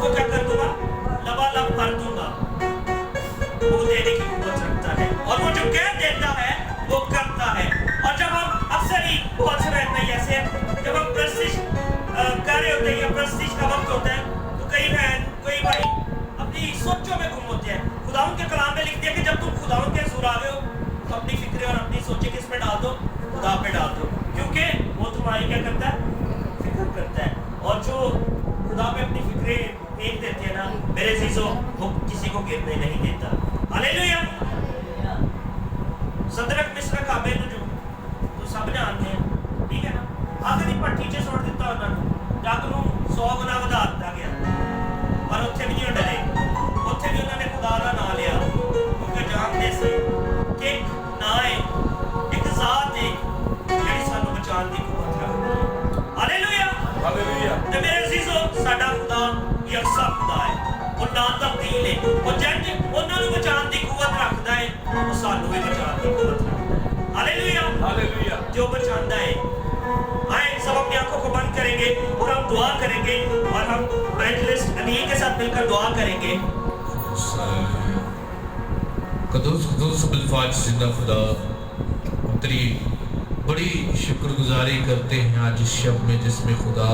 उनको क्या कर दूंगा, लबालब कर दूंगा। वो देने की कुव्वत रखता है और वो जो कह देता है वो करता है। और जब हम अक्सर ही बहुत से रहते हैं ऐसे, जब हम प्रस्तिश कर रहे होते हैं या प्रस्तिश का वक्त होता है तो कई बहन कोई भाई अपनी सोचों में गुम होते हैं। खुदावन के कलाम में लिख दिया कि जब तुम खुदावन के हुजूर आ गए हो तो अपनी फिक्रें और अपनी सोचें किस पे डाल दो, खुदा पे डाल दो, क्योंकि वो तुम्हारी क्या करता है, फिक्र करता है। और जो खुदा पे अपनी फिक्रें फेंक देते हैं ना मेरे अजीजों, वो किसी को गिरने नहीं देता। हालेलुया। सदरक मिस्रक अबेदनगो तो सब जानते हैं, ठीक है ना। आखिर ही भट्ठी च सुट दिता उन्होंने, जग नूं 100 गुना वधा दिता गया, पर उत्थे भी नहीं डरे, उत्थे भी उन्होंने खुदा दा नाम लिया, क्योंकि जानते सी कि एक ना है, एक जात है जिहड़ी सानूं बचाण दी कुव्वत रखदी है। Hallelujah, hallelujah. ते मेरे अजीजों, साडा खुदा यकसा खुदा है, वो ना तब्दील है। वो जंज उन्हां नूं बचाण दी कुव्वत रखदा है, वो सानूं भी बचाण दी कुव्वत रखदा है। Hallelujah, hallelujah. जो बचांदा है। आए सब अपनी आंखों को बंद करेंगे और हम दुआ करेंगे और हम इवेंजलिस्ट अमीर के साथ मिलकर दुआ करेंगे। कदूस कदूस बिलफाज जिंदा खुदा, हम तेरी बड़ी शुक्रगुजारी करते हैं आज इस शब में जिसमें खुदा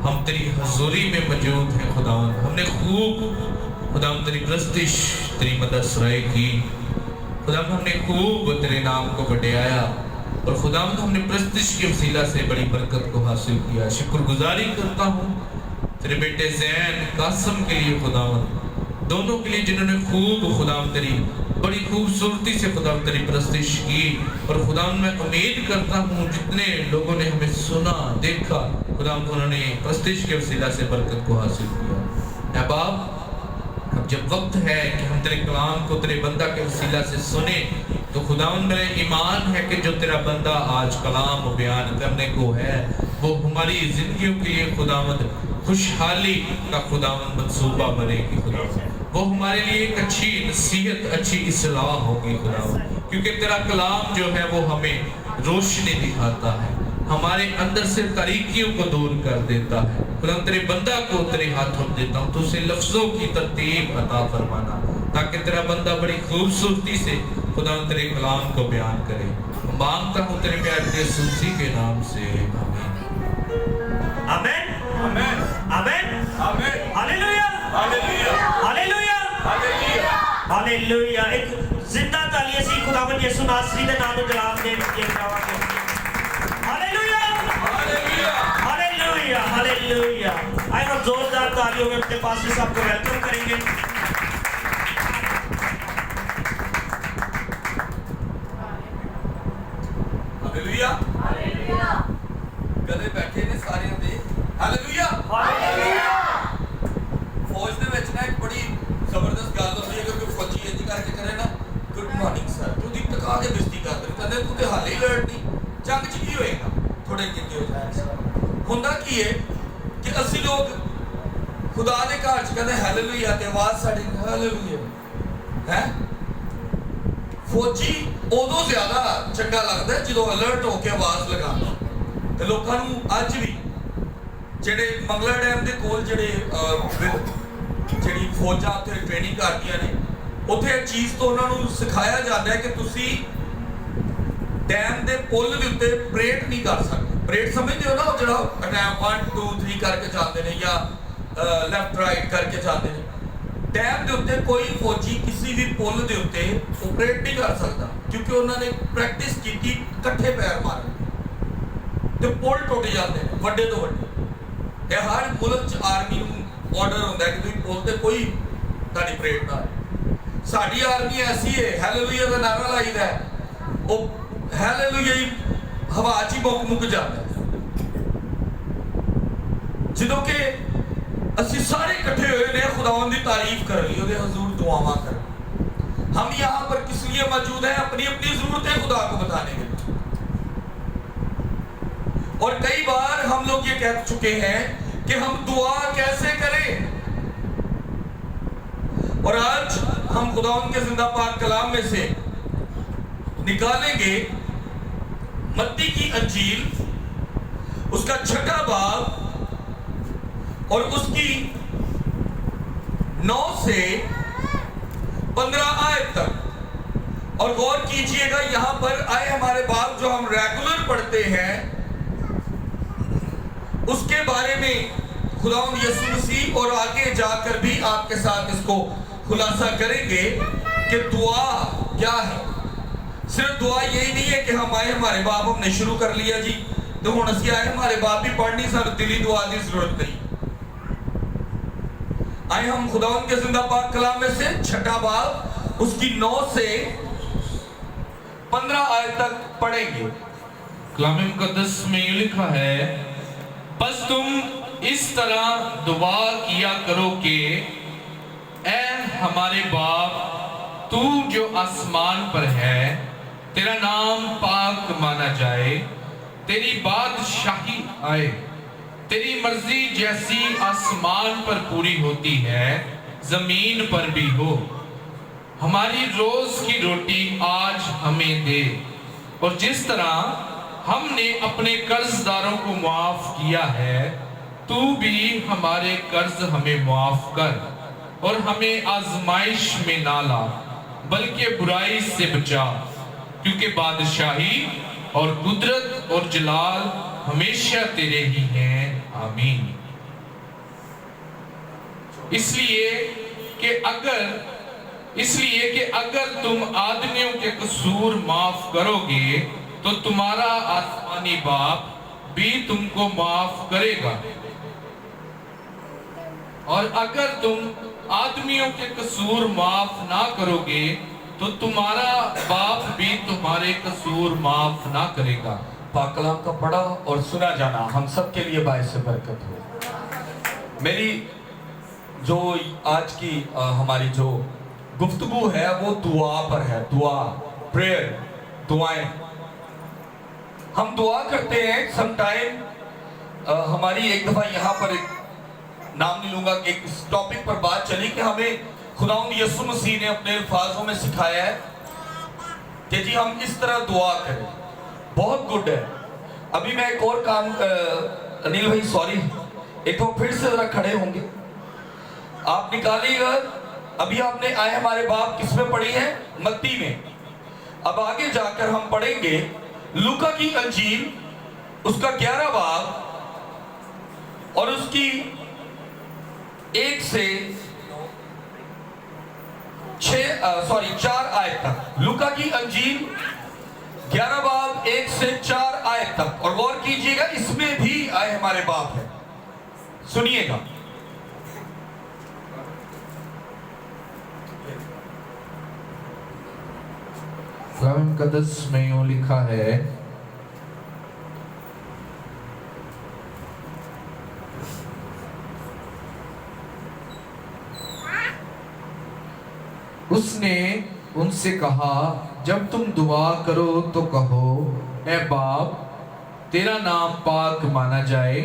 हम तेरी हजूरी में मौजूद हैं। खुदा हमने खूब खुदा तेरी प्रस्तिश तेरी मदद सराय की, खुदा हमने खूब तेरे नाम को बढ़ाया और खुदा हमने प्रस्तिश के वसीला से बड़ी बरकत को हासिल किया। शुक्रगुजारी करता हूँ तेरे बेटे ज़ैन कासम के लिए, खुदा दोनों के लिए जिन्होंने खूब खुदा तेरी बड़ी खूबसूरती से खुदा तेरी प्रस्तिश की। और खुदा मैं उम्मीद करता हूँ जितने लोगों ने हमें सुना देखा खुदा उन्होंने प्रस्तिश के वसीला से बरकत को हासिल किया। ऐ बाप, अब जब वक्त है कि हम तेरे कलाम को तेरे बंदा के वसीला से सुने, तो खुदावन मेरे ईमान है कि जो तेरा बंदा आज कलाम बयान करने को है वो हमारी जिंदगियों के लिए खुदावंद खुशहाली का खुदावंद मंसूबा बनेगी। खुदावंद वो हमारे लिए एक अच्छी नसीहत, अच्छी इस्लाह होगी खुदावंद, क्योंकि तेरा कलाम जो है वो हमें रोशनी दिखाता है, हमारे अंदर से तारीकियों को दूर कर देता है। खुदा तेरे बंदा को तेरे हाथों में देता हूँ, तो उसे लफ्जों की तरतीब अता फरमाना ताकि तेरा बंदा बड़ी खूबसूरती से खुदा तेरे कलाम को बयान करे। मांगता हूँ तेरे प्यारे यीशु के नाम से, आमीन, आमीन, आमीन, आमीन। Hallelujah, hallelujah, hallelujah, hallelujah, hallelujah. एक जिंदा तालियां सी खुदावन यीशु नासरी दे नाम नूं जलाल दे के जावांगे। Hallelujah, hallelujah, hallelujah, hallelujah. आइए हम जोरदार तालियों में अपने पास्टर साहब को वेलकम करेंगे। Hallelujah, hallelujah. गले बैठे ने सारे दे हालेलुया, हालेलुया। फौज दे विच ना एक बड़ी जबरदस्त गल होंदी है, क्योंकि फौजी इंज करके करे ना, गुड मॉर्निंग सर, तू दी टका के बेइज्जती कर दे, कहंदे तू ते हाले अलर्ट नहीं, जंग च की होएगा, थोड़े किते हो जाएगा। हुंदा की है कि असि लोग खुदा दे घर च कहंदे हालेलुया ते आवाज साडी हालेलुया है। फौजी उदों ज्यादा चंगा लगता है जो अलर्ट होकर आवाज लगाता। तो लोगों को अज भी जेडे मंगला डैम के कोल जेडे फौजा उत्थे ट्रेनिंग करदियां ने, उत्थे एक चीज़ तो उन्होंने सिखाया जाता है कि तुसी डैम के पुल के उत्ते परेड नहीं कर सकते। परेड समझते हो ना, वो जो डैम 1 2 3 करके चलते हैं या लैफ्ट राइट करके चलते हैं। डैम के उत्ते कोई फौजी किसी भी पुल के उत्ते ऑपरेट नहीं कर सकता, क्योंकि उन्होंने प्रैक्टिस की कट्ठे पैर मारे तो पुल टुट जाते हैं वड्डे तो वड्डे। ये हर मुल्क च आर्मी नूं ऑर्डर होंदा है कि तुसीं पुल ते कोई तुहाडी परेड ना आए। साडी आर्मी ऐसी है, हालेलुया का नारा लाईदा है, वो हालेलुया ही हवा च ही मुक जाता है। जदों कि असी सारे इकट्ठे हुए ने खुदावंद की तारीफ कर ली, उहदे हुजूर दुआवां कर। हम यहाँ पर किस लिए मौजूद हैं? अपनी अपनी जरूरतें खुदा को बताने के लिए। और कई बार हम लोग ये कह चुके हैं कि हम दुआ कैसे करें, और आज हम खुदावंद के जिंदा पाक कलाम में से निकालेंगे मत्ती की अंजील, उसका 6वां बाब और उसकी 9 से 15 आयत तक। और गौर कीजिएगा, यहां पर आए हमारे बाप जो हम रेगुलर पढ़ते हैं उसके बारे में खुदावंद यीशु मसीह और आगे जाकर भी आपके साथ इसको खुलासा करेंगे कि दुआ क्या है। सिर्फ दुआ यही नहीं है कि हम आए हमारे बाप हमने शुरू कर लिया जी तो हुण असीं आए हमारे बाप भी पढ़ नहीं सकते, दिली दुआ की जरूरत नहीं। आए हम खुदावंद के जिंदा पाक कलाम में से 6ठा बाब उसकी 9 से 15 आयत तक पढ़ेंगे। कलाम मुकद्दस में यूं लिखा है, बस तुम इस तरह दुआ किया करो कि ऐ हमारे बाप, तू जो आसमान पर है, तेरा नाम पाक माना जाए, तेरी बादशाही आए, तेरी मर्जी जैसी आसमान पर पूरी होती है जमीन पर भी हो। हमारी रोज की रोटी आज हमें दे, और जिस तरह हमने अपने कर्जदारों को माफ किया है, तू भी हमारे कर्ज हमें माफ कर, और हमें आजमाइश में ना ला, बल्कि बुराई से बचा, क्योंकि बादशाही और कुदरत और जलाल हमेशा तेरे ही हैं, आमीन। इसलिए कि अगर तुम आदमियों के कसूर माफ करोगे तो तुम्हारा आसमानी बाप भी तुमको माफ करेगा, और अगर तुम आदमियों के कसूर माफ ना करोगे तो तुम्हारा बाप भी तुम्हारे कसूर माफ ना करेगा। पाक कलाम का पढ़ा और सुना जाना हम सब के लिए बायस बरकत हो। मेरी जो आज की हमारी जो गुफ्तगू है वो दुआ पर है। दुआ, प्रेयर, दुआएं। हम दुआ करते हैं समटाइम। हमारी एक दफा यहाँ पर एक नाम नहीं लूंगा, एक टॉपिक पर बात चली कि हमें खुदावंद यीशु मसीह ने अपने अल्फाजों में सिखाया है कि जी हम इस तरह दुआ करें। बहुत गुड है। अभी मैं एक और काम, अनिल भाई सॉरी, एक तो फिर से जरा खड़े होंगे, आप निकालिएगा। अभी आपने आए हमारे बाप किस में पढ़ी है? मत्ती में। अब आगे जाकर हम पढ़ेंगे लूका की अंजील उसका 11 बाब और उसकी 1 से 4 आयत तक। लूका की अंजील 11 बाब 1 से 4 आयत तक। और गौर कीजिएगा, इसमें भी आए हमारे बाप है, सुनिएगा। कलाम मुकद्दस में यूं लिखा है, उसने उनसे कहा, जब तुम दुआ करो तो कहो, ऐ बाप, तेरा नाम पाक माना जाए,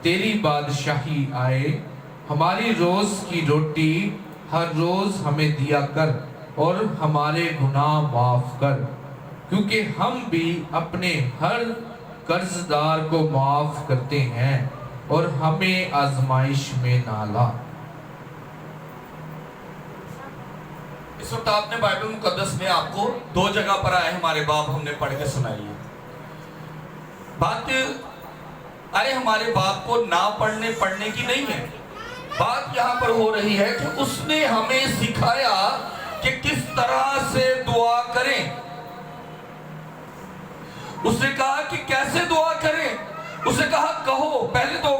तेरी बादशाही आए, हमारी रोज की रोटी हर रोज हमें दिया कर, और हमारे गुनाह माफ कर, क्योंकि हम भी अपने हर कर्जदार को माफ करते हैं, और हमें आजमाइश में ना ला। इस वक्त आपने बाइबल मुकद्दस में आपको 2 जगह पर आए हमारे बाप हमने पढ़ के सुनाई है। बात आए हमारे बाप को ना पढ़ने की नहीं है। बात यहाँ पर हो रही है कि उसने हमें सिखाया कि किस तरह से दुआ करें। उसने कहा कि कैसे दुआ करें। उसने कहा कहो। पहले तो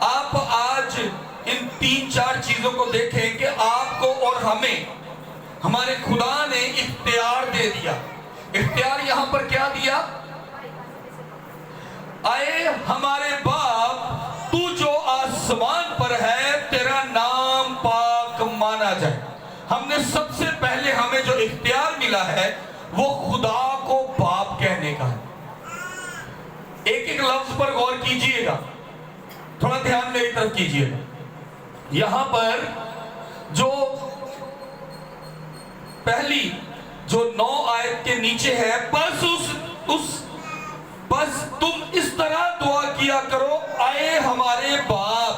आप आज इन 3-4 चीजों को देखें कि आपको और हमें हमारे खुदा ने इख्तियार दे दिया। इख्तियार यहां पर क्या दिया? आए हमारे बाप, तू जो आसमान पर है, तेरा नाम पाक माना जाए। हमने सबसे पहले हमें जो इख्तियार मिला है वो खुदा को बाप कहने का है। एक एक लफ्ज पर गौर कीजिएगा, थोड़ा ध्यान मेरी तरफ कीजिएगा। यहां पर जो पहली जो 9 आयत के नीचे है, बस तुम इस तरह दुआ किया करो, आए हमारे बाप।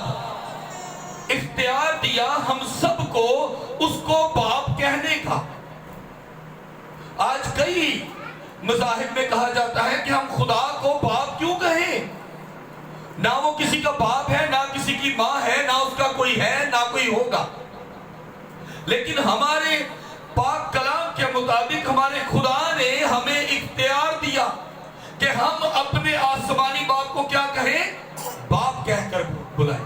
इख्तियार दिया हम सबको مذاہب میں کہا جاتا ہے کہ ہم خدا کو باپ کیوں کہیں؟ نہ وہ کسی کا باپ ہے، نہ کسی کی ماں ہے، نہ اس کا کوئی ہے، نہ کوئی ہوگا. لیکن ہمارے پاک کلام کے مطابق ہمارے خدا نے ہمیں اختیار دیا کہ ہم اپنے آسمانی باپ کو کیا کہیں؟ باپ کہہ کر بلائیں.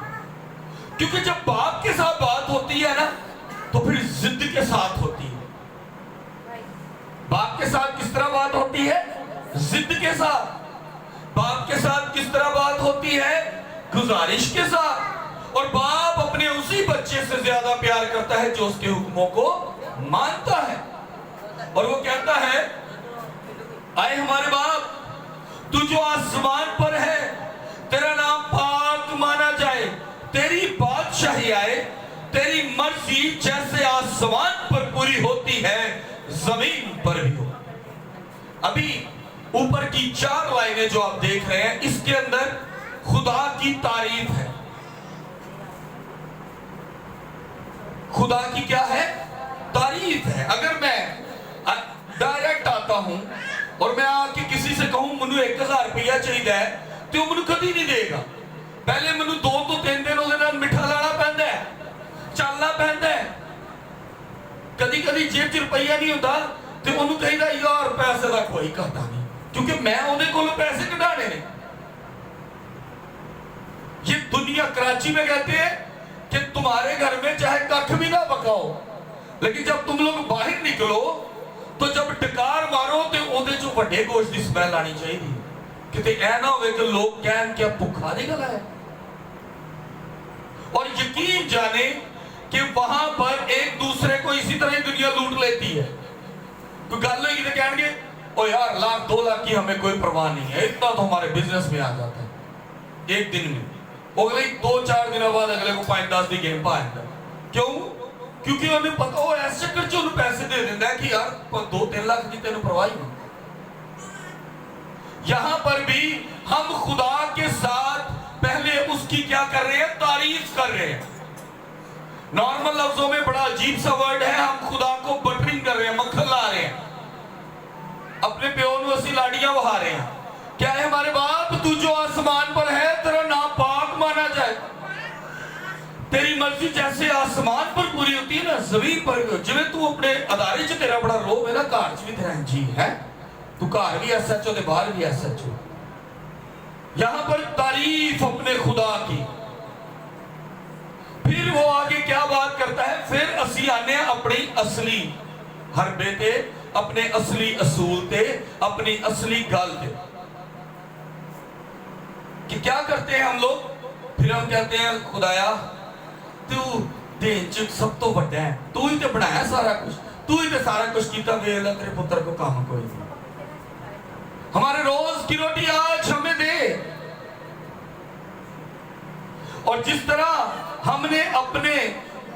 کیونکہ جب باپ کے ساتھ بات ہوتی ہے نا تو پھر ضد کے ساتھ ہوتی ہے. باپ کے ساتھ کس طرح بات ہوتی ہے؟ ضد کے ساتھ. باپ کے ساتھ کس طرح بات ہوتی ہے؟ گزارش کے ساتھ. اور باپ اپنے اسی بچے سے زیادہ پیار کرتا ہے جو اس کے حکموں کو مانتا ہے. اور وہ کہتا ہے اے ہمارے باپ، تو جو آسمان پر ہے تیرا نام پاک مانا جائے، تیری بادشاہی آئے، تیری مرضی جیسے آسمان پر پوری ہوتی ہے زمین پر بھی ہو. ابھی اوپر کی 4 لائنیں جو آپ دیکھ رہے ہیں اس کے اندر خدا کی تعریف ہے. خدا کی کیا ہے؟ تعریف ہے. اگر میں ڈائریکٹ آتا ہوں اور میں آ کے کسی سے کہوں منو 1000 روپیہ چاہیے ہے تو منو کدی نہیں دے گا. پہلے منو 2 تو 3 دن اس دن مٹھا لانا پہنتا ہے، چلنا پہنتا ہے. کدی کدی جیب چ روپیہ نہیں ہوتا تو انہوں کہی دا یار پیسے دا کوئی کہتا نہیں، کیونکہ میں انہیں کو پیسے کٹانے نے. یہ دنیا کراچی میں کہتے ہیں کہ تمہارے گھر میں چاہے ککھ بھی نہ پکاؤ، لیکن جب تم لوگ باہر نکلو تو جب ڈکار مارو تو اودے جو بڑے گوشت دی سمیل آنی چاہیے کتے اے نہ ہوئے کہ لوگ کہن کیا بھوکا نکلا ہے. اور یقین جانے کہ وہاں پر ایک دوسرے کو اسی طرح دنیا لوٹ لیتی ہے. کوئی گل ہوئی تو کہیں گے او یار 1 لاکھ 2 لاکھ کی ہمیں کوئی پرواہ نہیں ہے، اتنا تو ہمارے بزنس میں آ جاتا ہے ایک دن میں. اگلے 2-4 دنوں بعد اگلے کو 5-10 دی گیم پا آتا. کیوں؟ کیونکہ انہیں پتا ہو ایسے چکر چ انہوں پیسے دے دینا ہے کہ یار 2-3 لاکھ کی تینوں پرواہ نہیں. یہاں پر بھی ہم خدا کے ساتھ پہلے اس کی کیا کر رہے ہیں؟ تعریف کر رہے ہیں. نارمل لفظوں میں بڑا عجیب سا ورڈ ہے، ہم خدا کو بٹرنگ کر رہے ہیں، مکھن لا رہے ہیں، اپنے پیون وسی لاڑیاں بہا رہے ہیں. کیا ہے ہمارے باپ، تو جو آسمان پر ہے تیرا نام پاک مانا جائے، تیری مرضی جیسے آسمان پر پوری ہوتی ہے نا زمین پر بھی ہو. جویں تو اپنے ادارے چ تیرا بڑا رو ہے نا، گھر چ بھی تیرا جی ہے، تو گھر بھی ایس ایچ او تے باہر بھی ایس ایچ او. یہاں پر تعریف اپنے خدا کی. پھر وہ آگے کیا بات کرتا ہے؟ پھر اسی آنے اپنی اصلی حربے تے، اپنے اصلی اصول تے، اپنی اصلی گل تے. کہ کیا کرتے ہیں ہم لوگ؟ پھر ہم کہتے ہیں خدایا تو دین چک سب تو بڑا ہے، تو ہی تے بنایا سارا کچھ، تو ہی تے سارا کچھ کیتا، ویلا تیرے پتر کو کام کوئی نہیں. ہمارے روز کی روٹی آج ہمیں دے. اور جس طرح ہم نے اپنے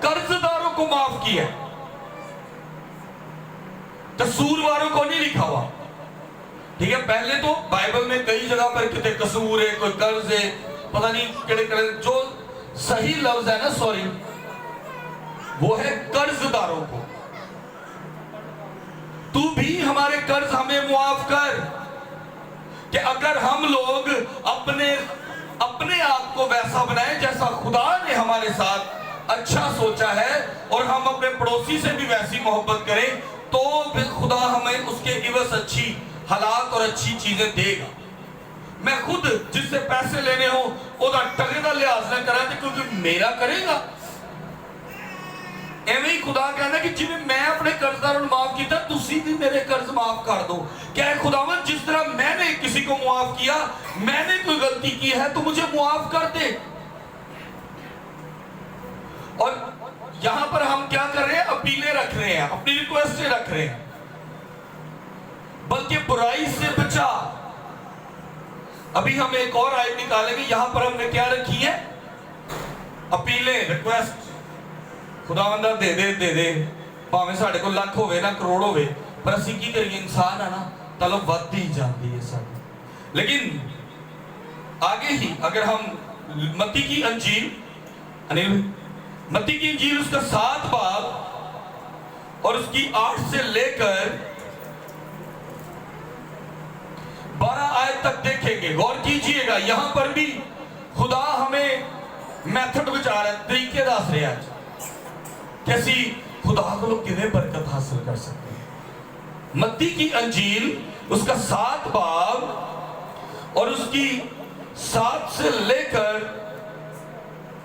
قرض داروں کو معاف کیا، قصور والوں کو نہیں لکھا ہوا. ٹھیک ہے، پہلے تو بائبل میں کئی جگہ پر کتے قصور ہے، کوئی قرض ہے، پتہ نہیں کڑے کڑے. جو صحیح لفظ ہے نا سوری وہ ہے قرض داروں کو. تو بھی ہمارے قرض ہمیں معاف کر. کہ اگر ہم لوگ اپنے آپ کو ویسا بنائیں جیسا خدا نے ہمارے ساتھ اچھا سوچا ہے، اور ہم اپنے پڑوسی سے بھی ویسی محبت کریں، تو پھر خدا ہمیں اس کے عوض اچھی حالات اور اچھی چیزیں دے گا. میں خود جس سے پیسے لینے ہوں وہ ٹگے کا لحاظ نہ کرا کیونکہ میرا کرے گا. ایویں ہی خدا کہنا کہ جی میں اپنے قرض داروں معاف کیتا، تسی بھی میرے قرض معاف کر دو. کیا ہے خداوند جس طرح میں نے کسی کو معاف کیا، میں نے کوئی غلطی کی ہے تو مجھے معاف کر دے. اور یہاں پر ہم کیا کر رہے ہیں؟ اپیلیں رکھ رہے ہیں، اپنی ریکویسٹیں رکھ رہے ہیں. بلکہ برائی سے بچا. ابھی ہم ایک اور آیت نکالیں گے. یہاں پر ہم نے کیا رکھی ہے؟ اپیلیں، ریکویسٹ. خداوندہ دے دے دے دے، پاویں ساڑھے کو لاکھ ہوئے نا کروڑ ہوئے، پر اسی کی کریے انسان ہے نا طلب ودی جاندی ہے سب. لیکن آگے ہی اگر ہم متی کی انجیل اس کا 7 باب اور اس کی 8 سے لے کر 12 आयत तक देखेंगे, गौर कीजिएगा। यहां पर भी खुदा हमें मैथड बचा रहा है, तरीके दस रहा है कैसी खुदा को किवें बरकत हासिल कर सकते हैं। मत्ती की अंजील उसका 7 बाब और उसकी 7 से लेकर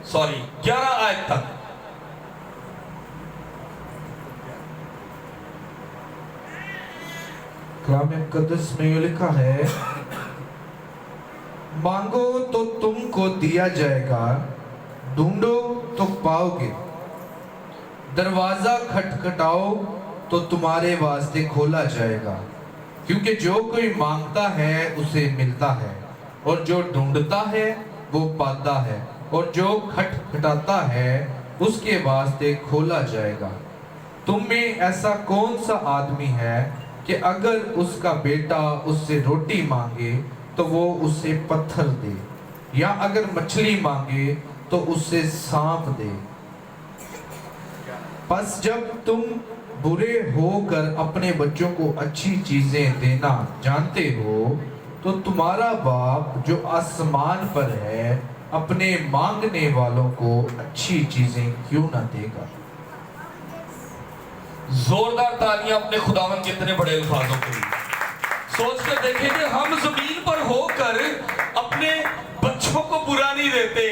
11 आयत तक। कलाम मुकद्दस में ये लिखा है, मांगो तो तुमको दिया जाएगा, ढूंढो तो पाओगे, दरवाजा खटखटाओ तो तुम्हारे वास्ते खोला जाएगा। क्योंकि जो कोई मांगता है उसे मिलता है, और जो ढूंढता है वो पाता है, और जो खटखटाता है उसके वास्ते खोला जाएगा। तुम में ऐसा कौन सा आदमी है कि अगर उसका बेटा उससे रोटी मांगे तो वो उसे पत्थर दे, या अगर मछली मांगे तो उसे सांप दे? बस जब तुम बुरे होकर अपने बच्चों को अच्छी चीजें देना जानते हो, तो तुम्हारा बाप जो आसमान पर है अपने मांगने वालों को अच्छी चीजें क्यों ना देगा। जोरदार तालियां अपने खुदावन के इतने बड़े अल्फाजों के लिए। सोच कर देखें कि हम जमीन पर होकर अपने बच्चों को बुरा नहीं देते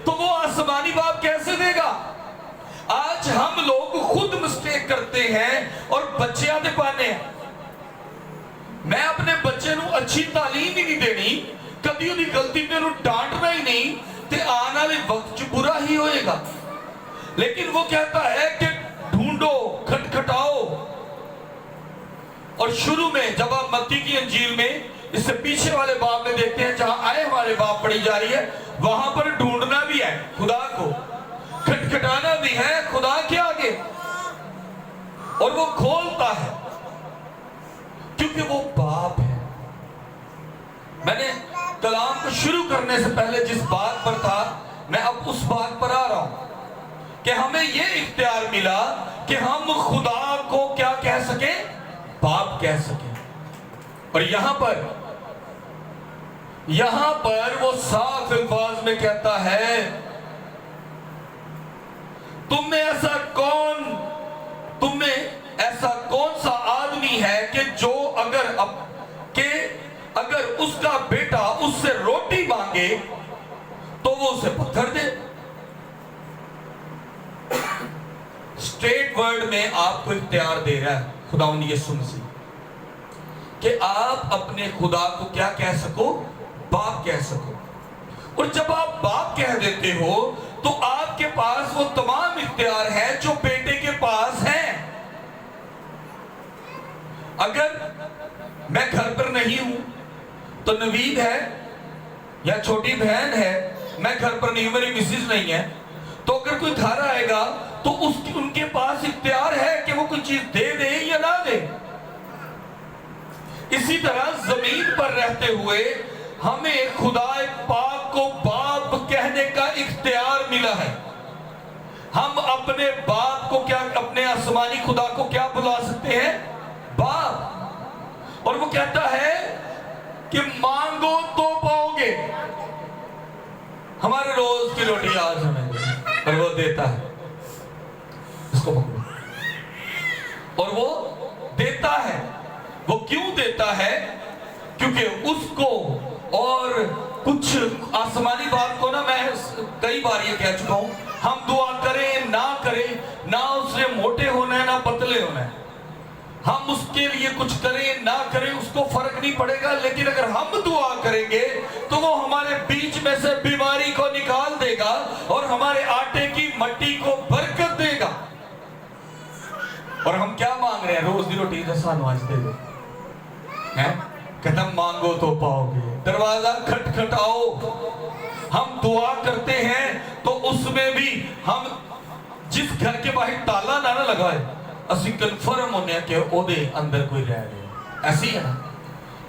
तो वो आसमानी बाप कैसे देगा। आज हम लोग खुद मिस्टेक करते हैं और बच्चे आते पाने। मैं अपने बच्चे ਨੂੰ अच्छी तालीम ही नहीं देनी, कभी ਉਹਦੀ गलती पे डांटना ही नहीं, ते आने वाले वक्त च बुरा ही होएगा। लेकिन वो कहता है कि ढूंढो, खटखटाओ। और शुरू में जब आप मत्ती की अंजील में इससे पीछे वाले बाब में देखते हैं, जहां आए वाले बाब पढ़ी जा रही है, वहां पर ढूंढना भी है खुदा को, खटखटाना भी है खुदा के आगे, और वो खोलता है क्योंकि वो बाप है। मैंने कलाम को शुरू करने से पहले जिस बात पर था, मैं अब उस बात पर आ रहा हूं कि हमें यह इख्तियार मिला कि हम खुदा को क्या कह सके, बाप कह सके। और यहां पर वो साफ अल्फाज में कहता है, तुम में ऐसा कौन सा आदमी है कि जो अगर उसका बेटा उससे रोटी मांगे तो वो उसे पत्थर दे। स्ट्रेट वर्ड में आपको इख्तियार दे रहा है खुदावंद यीशु मसीह कि आप अपने खुदा को क्या कह सको, बाप कह सको। और जब आप बाप कह देते हो तो आपके पास वो तमाम इख्तियार है जो बेटे के पास है। अगर मैं घर पर नहीं हूं तो नवीद है या छोटी बहन है, मैं घर पर नहीं हूं, मेरी मिसेज नहीं है, तो अगर कोई घर आएगा तो उनके पास इख्तियार है कि वो कोई चीज दे दे या ना दे। इसी तरह जमीन पर रहते हुए हमें खुदा पाक को बाप कहने का इख्तियार मिला है। हम अपने बाप को क्या, अपने आसमानी खुदा को क्या बुला सकते हैं, बाप। और वो कहता है कि मांगो तो पाओगे। हमारे रोज की रोटी आज हमें दे, और वो देता है, इसको पकड़ो। और वो देता है। वो क्यों देता है? क्योंकि उसको, और कुछ आसमानी बात को ना मैं कई बार ये कह चुका हूं, हम दुआ करें ना करें, ना उसने मोटे होना है ना पतले होना है, हम उसके लिए कुछ करें ना करें उसको फर्क नहीं पड़ेगा। लेकिन अगर हम दुआ करेंगे तो वो हमारे बीच में से बीमारी को निकाल देगा और हमारे आटे की मट्टी को बरकत देगा। और हम क्या मांग रहे हैं, रोज की रोटी सानू आज दे दे, कहता मांगो तो पाओगे, दरवाजा खटखटाओ। हम दुआ करते हैं तो उसमें भी हम जिस घर के बाहर ताला ना लगाए, असि कन्फर्म होने के ओदे अंदर कोई रह रहे। ऐसी है ना,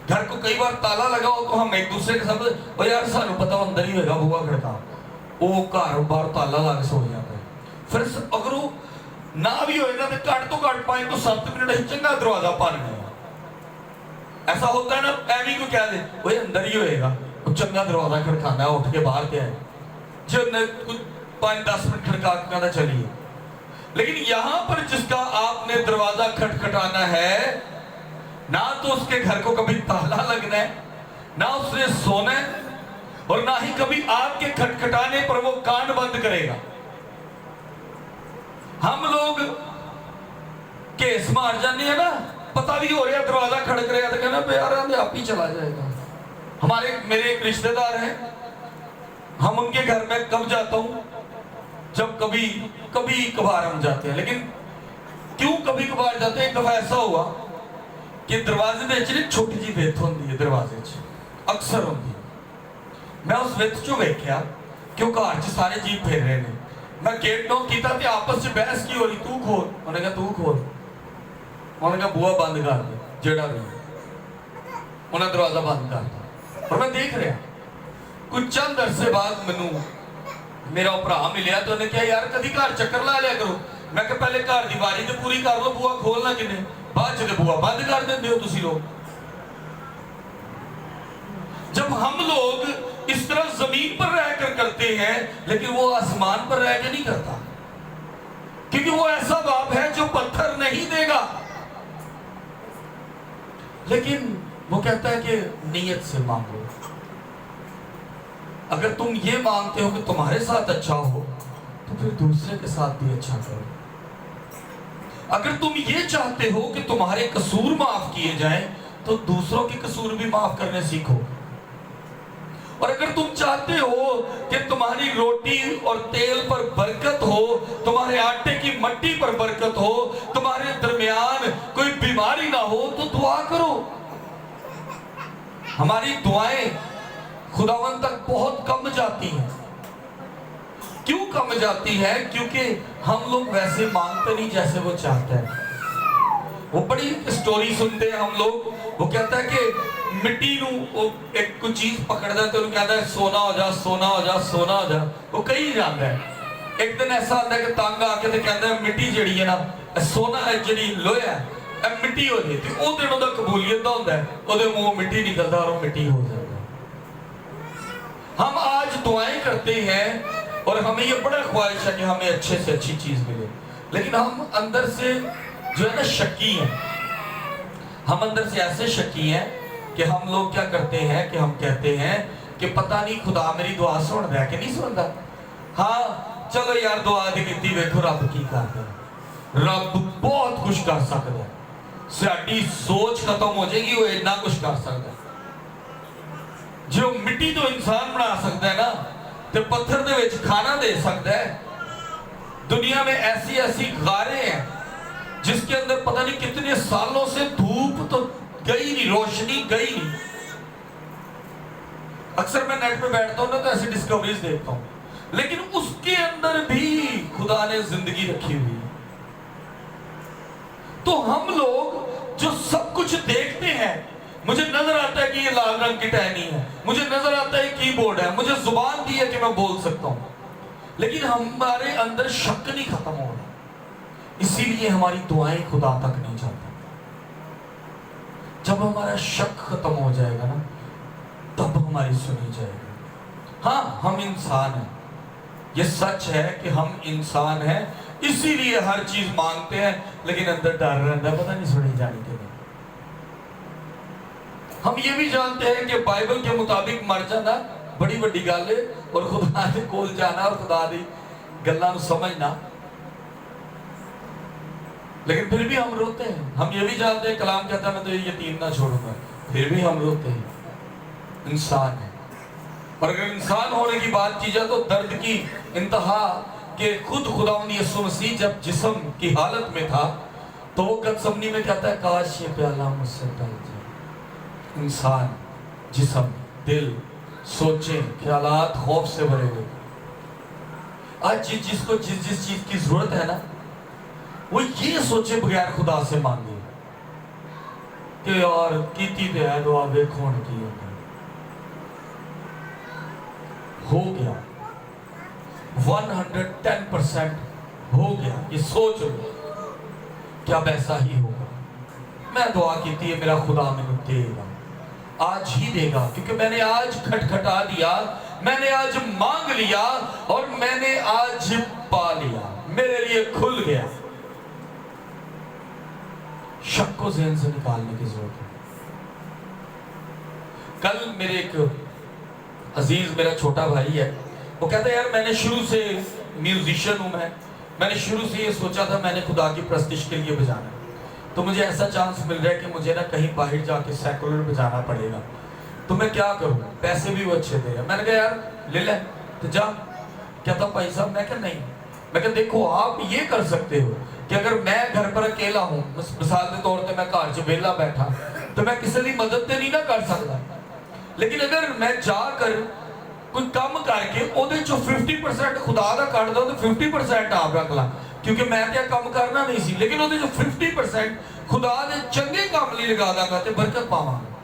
घर को कई बार ताला लगाओ तो हम एक दूसरे के साथ, ओ यार सानू पता अंदर ही होगा बुआ खड़का, वो घर बाहर ताला लगा सो जाता है। फिर अगर वो ना भी होएगा तो घट तो घट पाए तो 7 मिनट ही चंगा दरवाजा भन गया। ऐसा होता है ना, एवी को कह दे वो अंदर ही होएगा, वो चंगा दरवाजा खड़काना है, उठ के बाहर पे आए जो कुछ 5-10 मिनट खड़का के कहना चलिए। लेकिन यहां पर जिसका आपने दरवाजा खटखटाना है, ना तो उसके घर को कभी ताला लगना है, ना उसने सोना है, और ना ही कभी आपके खटखटाने पर वो कान बंद करेगा। हम लोग केस मार जाने हैं ना, पता भी हो रहा दरवाजा खड़क रहा तो कहना यार आप ही चला जाएगा। मेरे एक रिश्तेदार हैं, हम उनके घर में कब जाता हूं, जब कभी कभार हम जाते हैं। लेकिन क्यों कभी कभार जाते हैं, एक दफा ऐसा हुआ कि दरवाजे में छोटी जी विथ होती है, दरवाजे अक्सर होती है। मैं उस विथ चो वेख्या कि घर च सारे जी फिर रहे हैं। मैं गेट नॉक किया तो आपस में बहस की हो रही, तू खोल, उन्होंने कहा तू खोल, उन्होंने कहा बुआ बंद कर दे, जेड़ा भी उन्हें दरवाजा बंद कर दिया। और मैं देख रहा कुछ चंद अरसे बाद मैनू मेरा भरा मिलिया तो उन्हें कहा यार कभी घर चक्कर ला लिया करो। मैं कहा पहले घर की बारी तो पूरी कर लो, बुआ खोलना किने, बाद च बुआ बंद कर देते हो तुसी लोग। जब हम लोग इस तरह जमीन पर रहकर करते हैं, लेकिन वो आसमान पर रह के नहीं करता, क्योंकि वो ऐसा बाप है जो पत्थर नहीं देगा, लेकिन वो कहता है कि नीयत से मांगो। अगर तुम ये मांगते हो कि तुम्हारे साथ अच्छा हो, तो फिर दूसरे के साथ भी अच्छा करो। अगर तुम ये चाहते हो कि तुम्हारे कसूर माफ किए जाएं, तो दूसरों के कसूर भी माफ करने सीखो। और अगर तुम चाहते हो कि तुम्हारी रोटी और तेल पर बरकत हो, तुम्हारे आटे की मट्टी पर बरकत हो, तुम्हारे दरमियान कोई बीमारी ना हो, तो दुआ करो। हमारी दुआएं खुदावन तक बहुत कम जाती हैं। क्यों कम जाती है? क्योंकि हम लोग वैसे मांगते नहीं जैसे वो चाहते हैं। वो बड़ी स्टोरी सुनते हैं हम लोग, वो कहता है कि मिट्टी नू एक कुछ चीज पकड़ता है तो कहता है सोना हो जा, सोना हो जा, सोना हो जा। वो कहीं जाता है। एक दिन ऐसा आता है कि तंग आके तो कहता है मिट्टी जड़ी है ना, सोना है जड़ी लोहा है, मिट्टी हो जाती है। वो दिन उदा कबूलियत का होता है, उहदे मुंह मिट्टी निकलता और वो मिट्टी हो जाता है। हम आज दुआएं करते हैं और हमें ये बड़ा ख्वाहिश है कि हमें अच्छे से अच्छी चीज मिले, लेकिन हम अंदर से जो है ना शक्की हैं। हम अंदर से ऐसे शक्की हैं कि हम लोग क्या करते हैं कि हम कहते हैं कि पता नहीं खुदा मेरी दुआ सुन रहा है कि नहीं सुनता। हाँ चलो यार दुआ दी कीती, देखो रब की करता है। रब बहुत कुछ कर सकता है, साडी सोच खत्म हो जाएगी, वो इतना कुछ कर सकता है। जो मिट्टी तो इंसान बना सकता है ना, तो पत्थर दे विच खाना दे सकता है। दुनिया में ऐसी ऐसी गारें हैं जिसके अंदर पता नहीं कितने सालों से धूप तो गई नहीं, रोशनी गई नहीं। अक्सर मैं नेट पे बैठता हूं ना तो ऐसी डिस्कवरीज देखता हूं, लेकिन उसके अंदर भी खुदा ने जिंदगी रखी हुई है। तो हम लोग जो सब कुछ देखते हैं, मुझे नजर आता है कि ये लाल रंग की टहनी है, मुझे नजर आता है कीबोर्ड है, मुझे जुबान दी है कि मैं बोल सकता हूं, लेकिन हमारे अंदर शक नहीं खत्म हो रहा। इसीलिए हमारी दुआएं खुदा तक नहीं जाती। जब हमारा शक खत्म हो जाएगा ना, तब हमारी सुनी जाएगी। हाँ हम इंसान हैं, ये सच है कि हम इंसान हैं, इसीलिए हर चीज मांगते हैं, लेकिन अंदर डर रहता है, पता नहीं सुनी जानी के नहीं। हम ये भी जानते हैं कि बाइबल के मुताबिक मर जाना बड़ी बड़ी गल है, और खुदा के कोल जाना और खुदा दी गल्लां नूं समझना, लेकिन फिर भी हम रोते हैं। हम ये भी जानते हैं कलाम कहता है मैं तो ये यतीम ना छोड़ूंगा, फिर भी हम रोते हैं। इंसान है। और अगर इंसान होने की बात की जाए तो दर्द की इंतहा के खुद खुदावंद यीशु मसीह जब जिस्म की हालत में था तो वो गतसमनी में कहता है काश ये प्याला मुझसे टल जाए। इंसान, जिस्म, दिल, सोचे, ख्यालात खौफ से भरे हुए। आज जिसको जिस चीज की जरूरत है ना, वो ये सोचे बगैर खुदा से मांगे कि यार कीती ते है दुआ वेखो हुण की हो गया। 110% हो गया। ये सोच लो क्या वैसा ही होगा। मैं दुआ की थी, मेरा खुदा मैंने देगा, आज ही देगा, क्योंकि मैंने आज खटखटा दिया, मैंने आज मांग लिया और मैंने आज पा लिया, मेरे लिए खुल गया। शक को ज़हन से निकालने की जरूरत है। कल मेरे एक अजीज, मेरा छोटा भाई है, वो कहता है यार मैंने शुरू से म्यूजिशियन हूँ, मैंने शुरू से ये सोचा था मैंने खुदा की प्रस्तिश के लिए बजाना, तो मुझे ऐसा चांस मिल रहा है कि मुझे ना कहीं बाहर जाके सेकुलर बजाना पड़ेगा, तो मैं क्या करूँ, पैसे भी वो अच्छे दे रहे हैं। मैंने कहा यार ले ले तो जा। कहता भाई साहब, मैं क्या नहीं, मैं क्या देखो आप ये कर सकते हो कि अगर मैं घर पर अकेला हूँ, मिसाल के तौर पर मैं घर च वेला बैठा, तो मैं किसी की मदद तो नहीं ना कर सकता, लेकिन अगर मैं जाकर कोई काम करके ਉਹਦੇ ਚੋਂ 50% खुदा ਦਾ ਕੱਢ ਦੋ तो 50% आप रख ला, क्योंकि मैं क्या काम करना नहीं सी, लेकिन ਉਹਦੇ ਚੋਂ 50% खुदा ਦੇ ਚੰਗੇ ਕੰਮ ਲਈ ਲਗਾ ਦਾਂਗਾ ਤੇ ਬਰਕਤ ਪਾਵਾਂਗਾ।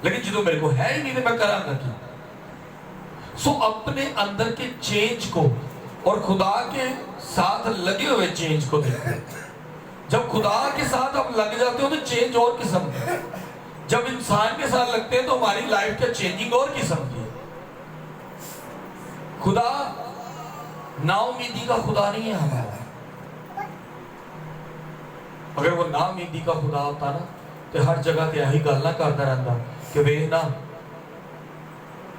लेकिन जो मेरे को है ही नहीं तो मैं करांगा क्या? सो अपने अंदर के चेंज को और खुदा के साथ लगे हुए चेंज को देखो। जब खुदा के साथ हम लग जाते हो तो चेंज और किस्म का, जब इंसान के साथ लगते हैं तो हमारी लाइफ का चेंजिंग और किस्म की है। खुदा नाउमीदी का खुदा नहीं है हमारा। अगर वो नाउमीदी का खुदा होता ना तो हर जगह ते यही गल ना करता रहता कि वेखना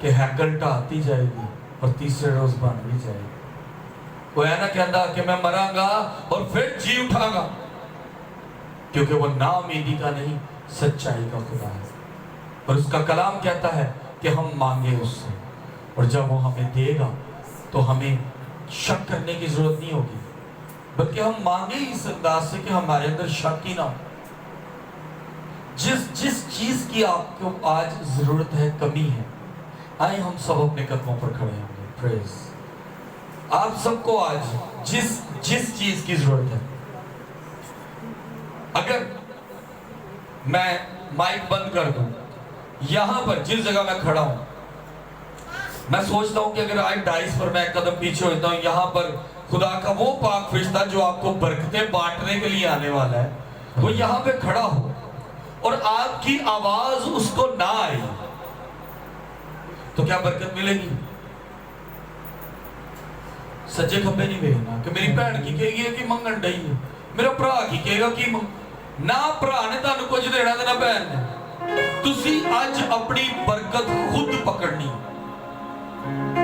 कि हैकल ढाती जाएगी और तीसरे रोज बन भी जाएगी। वो है ना कहता कि मैं मरांगा और फिर जी उठांगा, क्योंकि वो नाउमीदी का नहीं सच्चाई का खुदा है। और उसका कलाम कहता है कि हम मांगे उससे, और जब वो हमें देगा तो हमें शक करने की जरूरत नहीं होगी, बल्कि हम मांगे इस अंदाज से कि हमारे अंदर शक ही ना हो। जिस चीज की आपको आज जरूरत है, कमी है, आए हम सब अपने कदमों पर खड़े होंगे। प्रेज। आप सबको आज जिस चीज की जरूरत है, अगर मैं माइक बंद कर दूं, यहां पर जिस जगह मैं खड़ा हूं, मैं सोचता हूं कि अगर आज डाइस पर मैं एक कदम पीछे होता हूं, यहां पर खुदा का वो पाक फरिश्ता जो आपको बरकतें बांटने के लिए आने वाला है, वो यहां पे खड़ा हो और आपकी आवाज उसको ना आई, तो क्या बरकत मिलेगी? सज्जे खब्बे नहीं देखना कि मेरी भैन की कहेगी कि मंगन डई है, मेरा भरा की कहेगा कि ना भरा ने तुहानू कुछ देना ते ना भैन ने। तुसी आज अपनी बरकत खुद पकड़नी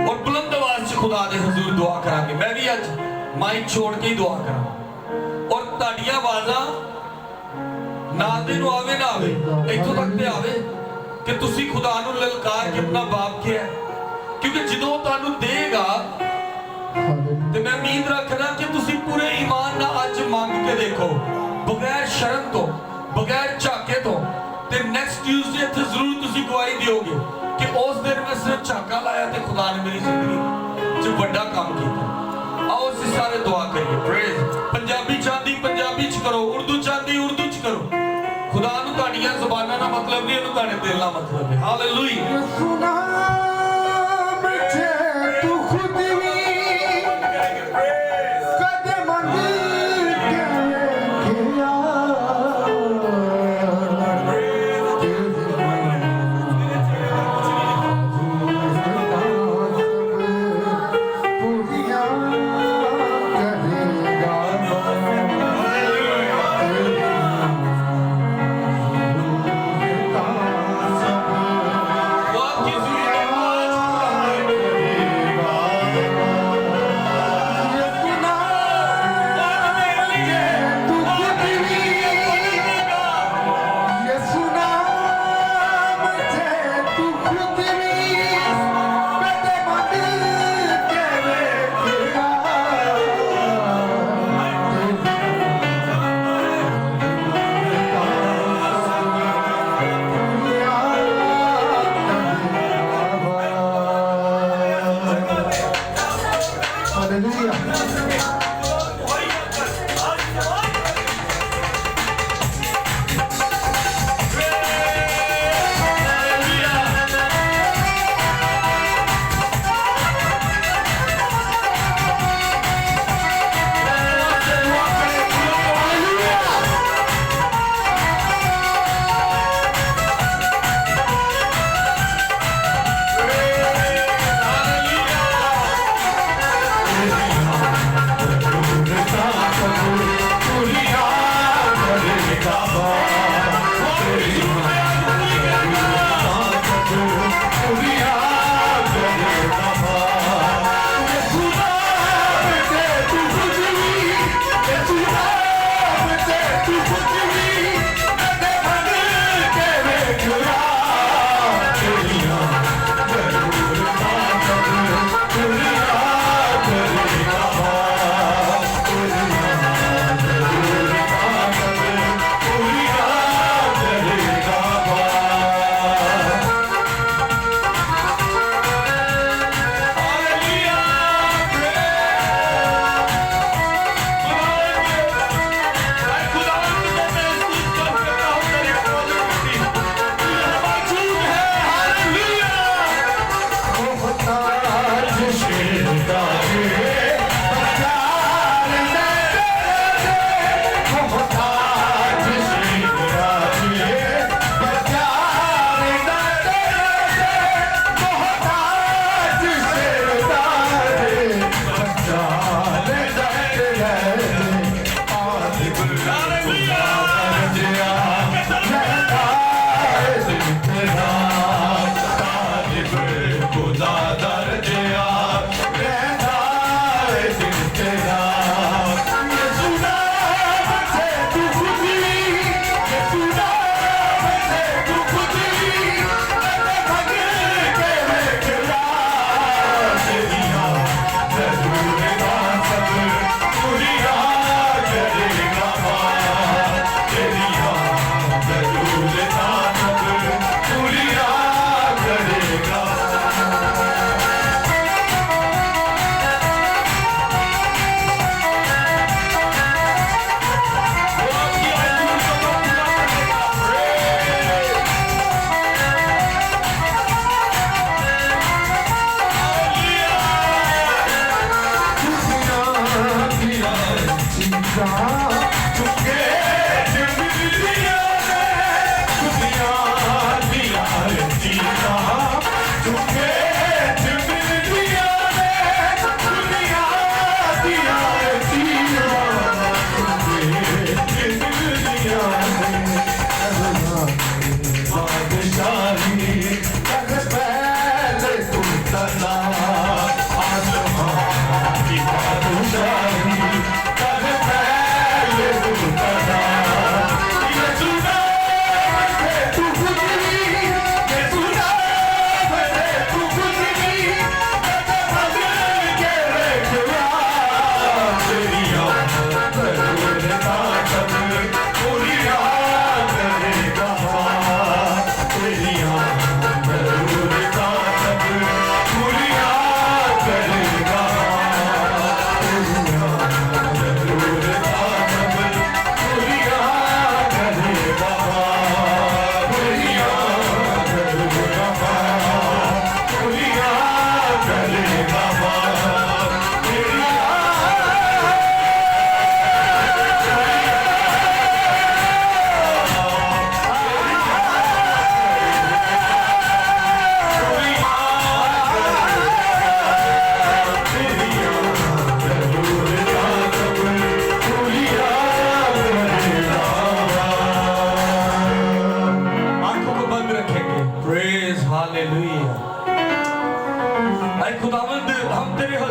और बुलंद आवाज से खुदा दे हुजूर दुआ करांगे। मैं भी आज माइक छोड़ के ही दुआ करांगा और ताड़ियां आवाज़ां ना दे नु आवे ना आवे, इत्थों तक ते आवे कि तुसी खुदा नू ललकार के अपना बाप किया, क्योंकि जदों तुहानू देगा ते मैं उम्मीद रखना कि तुसी पूरे ईमान नाल आज मांग के देखो, बगैर शर्म तो, बगैर झाके तो, ते नेक्स्ट ट्यूसडे इत्थे जरूर तुसी गवाही दियोगे कि उस दिन मैं सिर्फ झाका लाया ते खुदा ने मेरी जिंदगी च बड़ा काम किया। आओ ਅਸੀਂ ਸਾਰੇ दुआ करिए। प्रेज। पंजाबी चाहती पंजाबी च करो, उर्दू चाहती उर्दू च करो। खुदा नू ਤੁਹਾਡੀਆਂ ਜ਼ੁਬਾਨਾਂ ਦਾ ਮਤਲਬ ਨਹੀਂ, ਉਹਨੂੰ ਤੁਹਾਡੇ ਦਿਲ ਦਾ ਮਤਲਬ ਹੈ। ਹਾਲੇਲੂਇਆ। सुना मुझे तू खुद भी कदम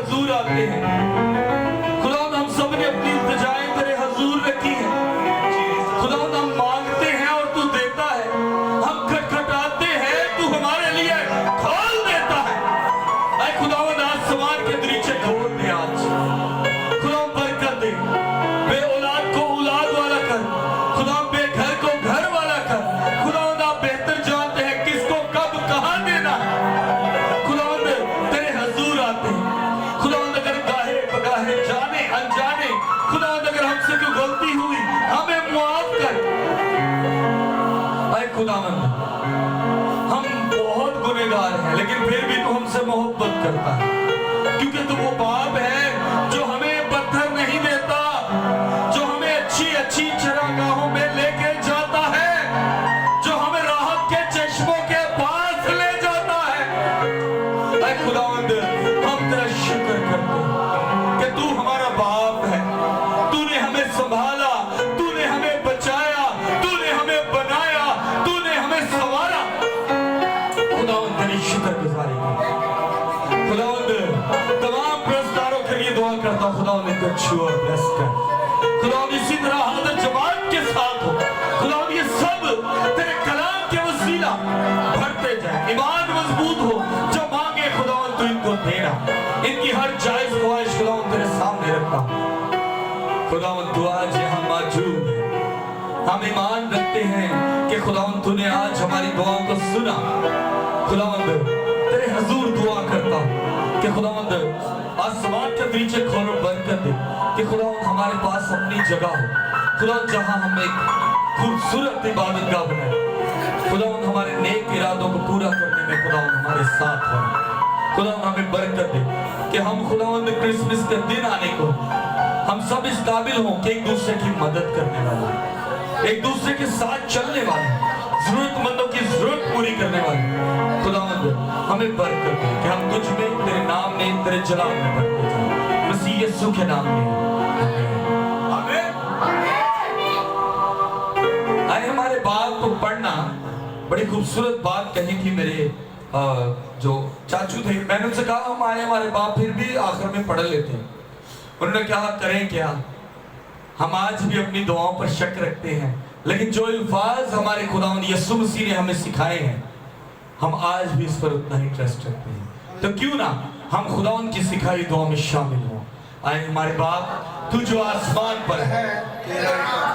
हजूर आते हैं। खुदावंद हम सब ने अपनी इल्तिजाएं तेरे हजूर रखी हैं। खुदावंद हम मांगते हैं और तू देता है, हम खटखटाते हैं तू हमारे लिए खोल देता है। ऐ खुदावंद आसमान के दरीचे खोल दे आज। खुदावंद बरकत दे, बे औलाद को औलाद वाला कर, खुदावंद बेघर को घर वाला कर। खुदावंद आप बेहतर जानते हैं किसको कब कहाँ देना है। खुदावंद तेरे हजूर आते हैं। खुदावंद अगर गाहे बगाहे जाने अनजाने, खुदावंद अगर हमसे कोई गलती हुई हमें माफ कर। ऐ खुदावंद हम बहुत गुनहगार हैं, लेकिन फिर भी तू हमसे मोहब्बत करता है, क्योंकि तू वो बाप है जो हमें पत्थर नहीं देता, जो हमें अच्छी अच्छी चरागाहों में लेके जाता है, जो हमें राहत के चश्मों के पास ले जाता है। ऐ खुदावंद हम तेरा शुक्र करते हैं कि तू हमारा बाप है। तूने हमें संभाला, तूने हमें बचाया, तूने हमें बनाया, तूने हमें संवारा। खुदावंद तेरी शुक्रगुजारी कर। खुदावंद तमाम प्रस्तारों के लिए दुआ करता हूँ, खुदावंद इनको छू और ब्लेस कर। खुदावंद इसी तरह हाज़िर जमात के साथ हो। खुदावंद ये सब तेरे कलाम के वसीला बढ़ते जाए, ईमान मजबूत हो। जो मांगे खुदावंद तू इनको देना। इनकी हर जायज ख्वाहिश खुदावंद तेरे सामने रखता हूँ। खुदावंद तू आज यहाँ मौजूद है। हम ईमान रखते हैं कि खुदावंद तूने आज हमारी दुआओं को सुना। खुदावंद तेरे हजूर दुआ करता हूँ कि खुदावंद आसमान के दरीचे खोल और बरकत दे, कि खुदावंद हमारे पास अपनी जगह हो। खुदावंद जहाँ हम एक खूबसूरत इबादतगाह बनाए, खुदावंद हमारे नेक इरादों को पूरा करने में खुदावंद हमारे साथ हो। खुदावंद हमें बरकत दे कि हम खुदावंद क्रिसमस के दिन आने को हम सब इस काबिल हों कि एक दूसरे की मदद करने वाले, एक दूसरे के साथ चलने वाले, जरूरतमंदों की जरूरत पूरी करने वाले। खुदावंद हमें बरकत दे कि हम तुझ में, तेरे नाम में, तेरे जलाल में बढ़ते जाएं। मसीह यीशु के नाम में आमीन। आए हमारे बाप को पढ़ना। बड़ी खूबसूरत बात कही थी मेरे जो चाचू थे। मैंने उनसे कहा हम आए हमारे बाप फिर भी आखिर में पढ़ लेते हैं। उन्होंने कहा करें क्या, हम आज भी अपनी दुआओं पर शक रखते हैं, लेकिन जो अल्फाज हमारे खुदावंद यीशु मसीह ने हमें सिखाए हैं हम आज भी इस पर उतना ही ट्रस्ट रखते हैं। तो क्यों ना हम खुदावंद की सिखाई दुआ में शामिल हों। आए हमारे बाप, तू जो आसमान पर है, तेरा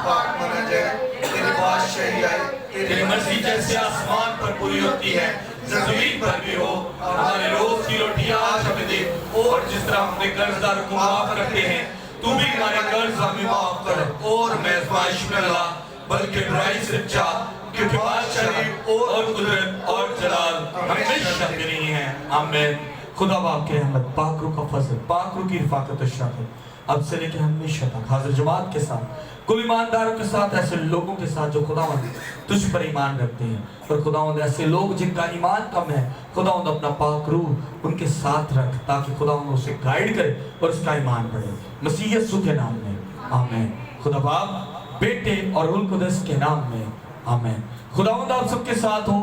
पाक माना जाए, तेरी बादशाही आए, तेरी मर्जी जैसे आसमान पर पूरी होती है जमीन पर भी हो। हमारे रोज की रोटी आज हमें दे, और जिस तरह हमने कर्जदार को माफ करते हैं तू भी हमारे कर्ज हमें माफ कर। और मैं आजमाइश में ला, बल्कि बुराई से बचा, क्योंकि बादशाही और कुदरत और जलाल हमेशा तेरी है। आमीन। खुदा बाप की रहमत, पाकरू का फजल, पाकरू की रिफाकत और शफकत अब से लेकर हमेशा तक हाजिर जमात के साथ, कुल ईमानदारों के साथ, ऐसे लोगों के साथ जो खुदावंद तुझ पर ईमान रखते हैं। और खुदावंद ऐसे लोग जिनका ईमान कम है, खुदावंद अपना पाक रूह उनके साथ रख, ताकि खुदावंद उसे गाइड करे और उसका ईमान बढ़े। मसीह यीशु के नाम में आमीन। खुदा बाप, बेटे और रुल कुदस के नाम में आमीन। खुदावंद आप सबके साथ हो।